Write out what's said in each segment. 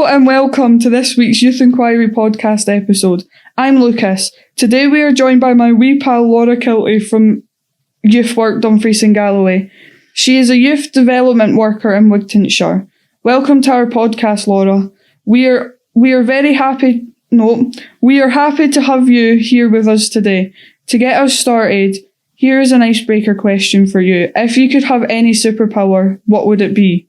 and welcome to this week's Youth Enquiry Podcast episode. I'm Lucas. Today we are joined by my wee pal Laura Kiltie from Youth Work Dumfries and Galloway. She is a youth development worker in Wigtownshire. Welcome to our podcast, Laura. We are happy to have you here with us today. To get us started, here is an icebreaker question for you. If you could have any superpower, what would it be?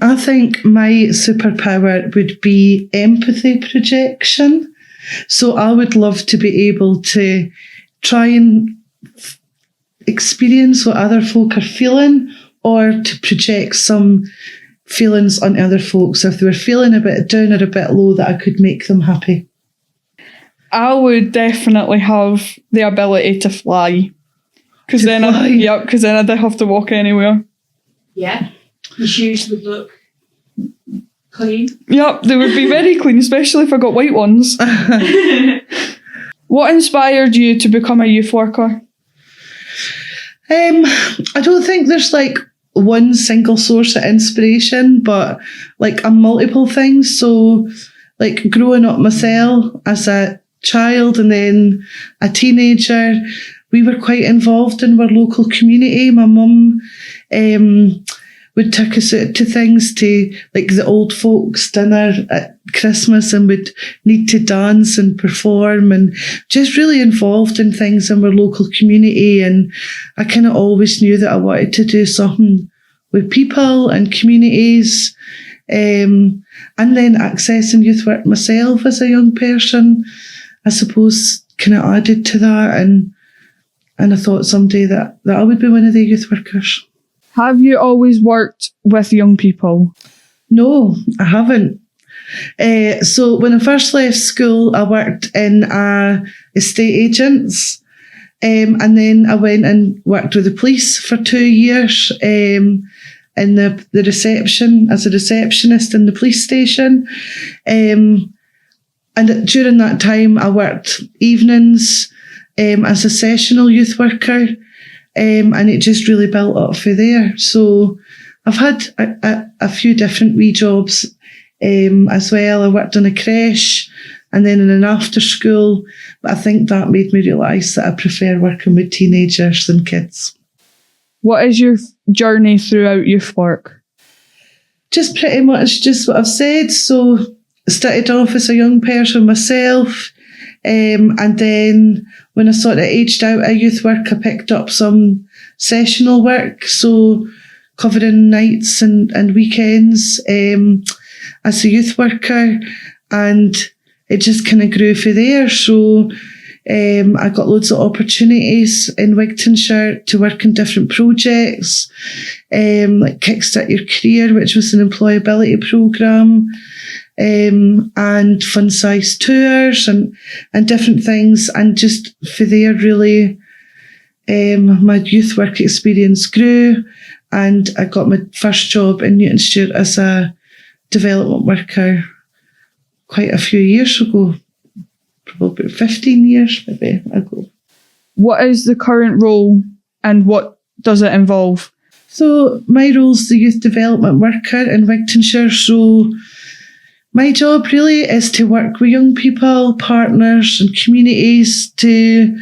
I think my superpower would be empathy projection. So I would love to be able to try and experience what other folk are feeling, or to project some feelings on other folks. If they were feeling a bit down or a bit low, that I could make them happy. I would definitely have the ability to fly. Because then I don't have to walk anywhere. Yeah. The shoes would look clean. Yep, they would be very clean, especially if I got white ones. What inspired you to become a youth worker? I don't think there's like one single source of inspiration, but like multiple things. So like growing up myself as a child and then a teenager, we were quite involved in our local community. My mum would take us out to things, to like the old folks dinner at Christmas, and would need to dance and perform, and just really involved in things in our local community. And I kind of always knew that I wanted to do something with people and communities. And then accessing youth work myself as a young person, I suppose, kind of added to that. And I thought someday that I would be one of the youth workers. Have you always worked with young people? No, I haven't. So when I first left school, I worked in estate agents, and then I went and worked with the police for 2 years in the reception, as a receptionist in the police station. And during that time, I worked evenings as a sessional youth worker. And it just really built up for there. So I've had a few different wee jobs as well. I worked in a creche and then in an after school. But I think that made me realise that I prefer working with teenagers than kids. What is your journey throughout youth work? Just pretty much just what I've said. So I started off as a young person myself. And then when I sort of aged out of youth work, I picked up some sessional work, so covering nights and weekends as a youth worker, and it just kind of grew from there. So I got loads of opportunities in Wigtownshire to work in different projects, like Kickstart Your Career, which was an employability programme. And fun-sized tours and different things. And just for there, really, my youth work experience grew, and I got my first job in Newtonshire as a development worker quite a few years ago, probably about 15 years maybe ago. What is the current role and what does it involve? So my role's the youth development worker in Wigtownshire. So my job really is to work with young people, partners and communities to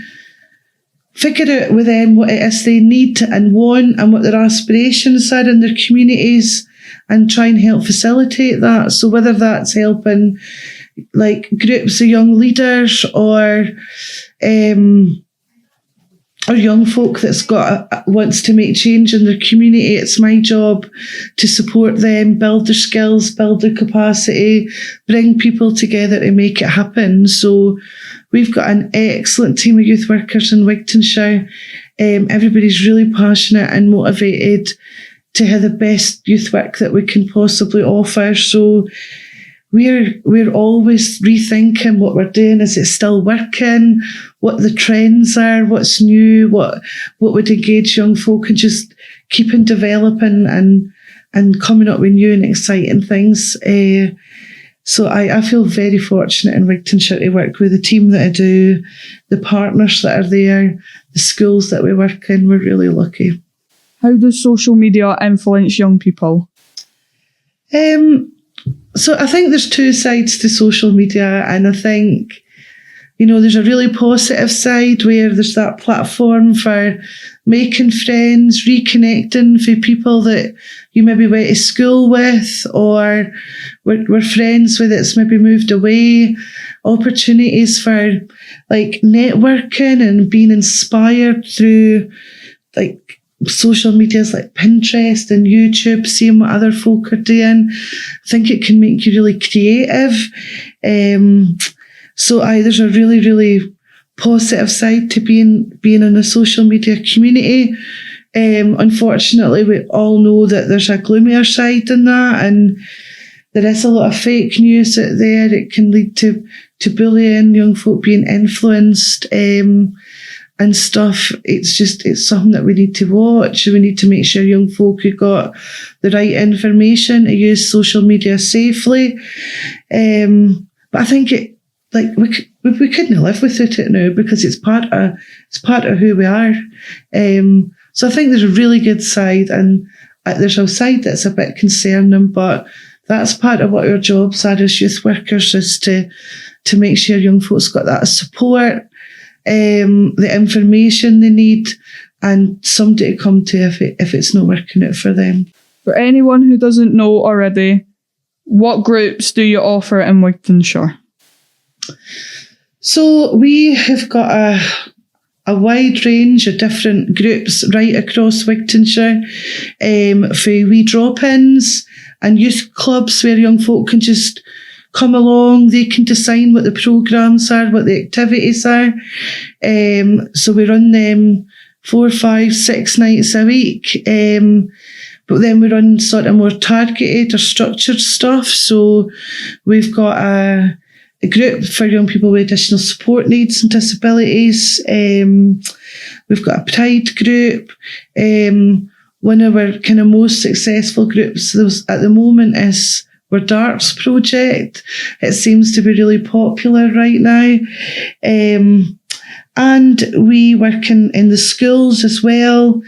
figure out with them what it is they need and want and what their aspirations are in their communities, and try and help facilitate that. So whether that's helping like groups of young leaders or young folk that's wants to make change in their community, it's my job to support them, build their skills, build their capacity, bring people together to make it happen. So we've got an excellent team of youth workers in Wigtownshire. Everybody's really passionate and motivated to have the best youth work that we can possibly offer. So we're always rethinking what we're doing. Is it still working? What the trends are? What's new? What would engage young folk, and just keeping developing and coming up with new and exciting things. So I feel very fortunate in Wigtownshire to work with the team that I do, the partners that are there, the schools that we work in. We're really lucky. How does social media influence young people? So I think there's two sides to social media, and I think, there's a really positive side where there's that platform for making friends, reconnecting with people that you maybe went to school with or were friends with that's maybe moved away, opportunities for like networking and being inspired through like social medias like Pinterest and YouTube, seeing what other folk are doing. I think it can make you really creative. So there's a really, really positive side to being in a social media community. Unfortunately, we all know that there's a gloomier side in that, and there is a lot of fake news out there. It can lead to bullying, young folk being influenced, and stuff. It's something that we need to watch. We need to make sure young folk who got the right information to use social media safely. But I think we couldn't live without it now, because it's part of who we are. So I think there's a really good side, and there's a side that's a bit concerning, but that's part of what our jobs are as youth workers, is to make sure young folks got that support, the information they need, and somebody to come to if it's not working out for them. For anyone who doesn't know already, what groups do you offer in Wigtownshire? So we have got a wide range of different groups right across Wigtownshire, for wee drop-ins and youth clubs where young folk can just come along. They can decide what the programmes are, what the activities are. So we run them 4, 5, 6 nights a week. But then we run sort of more targeted or structured stuff. So we've got a group for young people with additional support needs and disabilities. We've got a pride group. One of our kind of most successful groups at the moment is our Darts project. It seems to be really popular right now. And we work in the schools as well.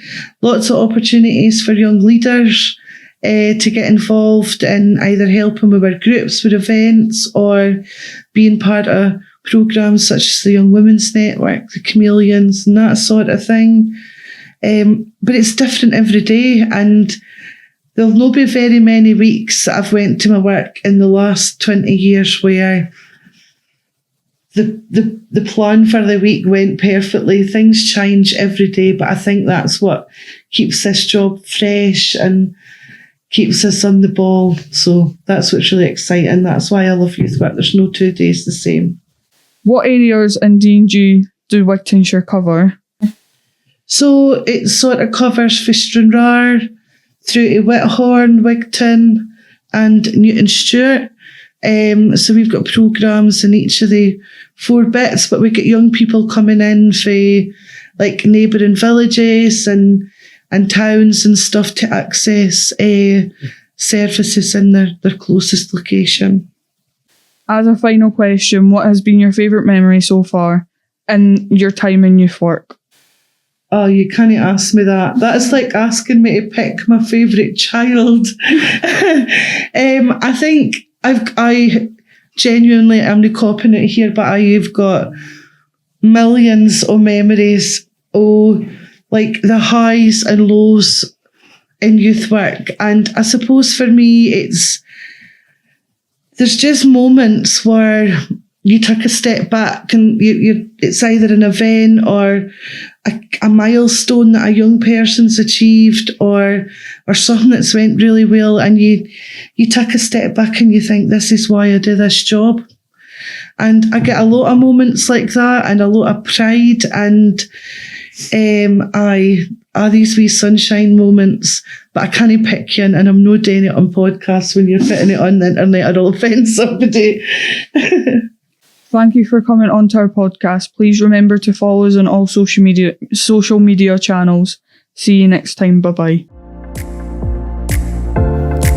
Lots of opportunities for young leaders to get involved in either helping with our groups with events or being part of programmes such as the Young Women's Network, the Chameleons and that sort of thing. But it's different every day, and there'll not be very many weeks that I've went to my work in the last 20 years where the plan for the week went perfectly. Things change every day, but I think that's what keeps this job fresh and keeps us on the ball. So that's what's really exciting. That's why I love youth work. There's no 2 days the same. What areas in D&G do Wigtownshire cover? So it sort of covers from Stranraer through to Whithorn, Wigton and Newton Stewart. So we've got programmes in each of the 4 bits, but we get young people coming in for like neighbouring villages and towns and stuff to access services in their closest location. As a final question, what has been your favourite memory so far in your time in youth work? Oh, you can't ask me that. That is like asking me to pick my favourite child. I think I genuinely, I'm not copying it here, but I've got millions of memories. Like the highs and lows in youth work. And I suppose for me, there's just moments where you take a step back and it's either an event or a milestone that a young person's achieved or something that's went really well, and you take a step back and you think, this is why I do this job. And I get a lot of moments like that and a lot of pride, and these wee sunshine moments, but I can't pick you, and I'm not doing it on podcasts when you're putting it on the internet or I'll offend somebody. Thank you for coming onto our podcast. Please remember to follow us on all social media channels. See you next time. Bye-bye.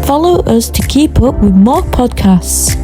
Follow us to keep up with more podcasts.